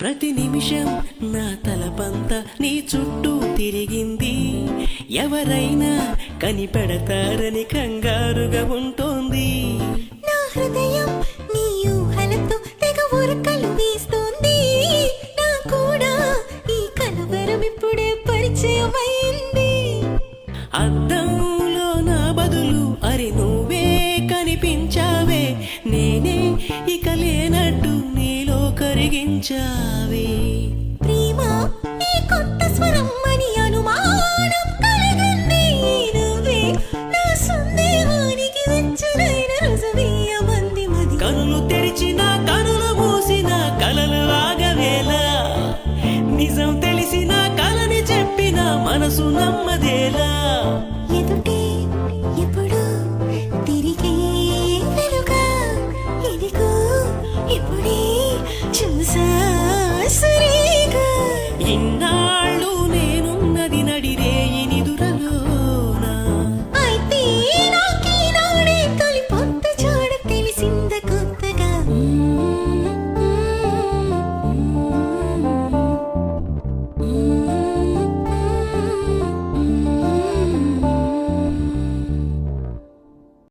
ప్రతి నిమిషం నా తలపంతా నీ చుట్టూ తిరిగింది. ఎవరైనా కనిపెడతారని కంగారుగా ఉంటోంది. నా హృదయం నీ ఊహలతో తెగ ఉరకలు వేస్తోంది. నా కూడా ఈ కలవరం ఇప్పుడే పరిచయమైంది. అద్దంలో నా బదులు అరి నువ్వే కనిపించావే. నేనే ఇక లేనట్టు నీలో కరిగించావే. ప్రేమ ఈ కొత్త స్వరం అని అనుమానం కలిగింది. నువ్వే నా సందేహానికి వెచ్చనైన రుజువీయమంది మది. కనులు తెరిచిన కనులు మూసిన కలలు ఆగవేలా. నిజం తెలిసిన కలని చెప్పిన మనసు నమ్మదేలా. ఎదుటే ఎప్పుడు తిరిగే వెలుగా ఇదిగో ఇప్పుడే చూసా సరిగా. ఇన్నా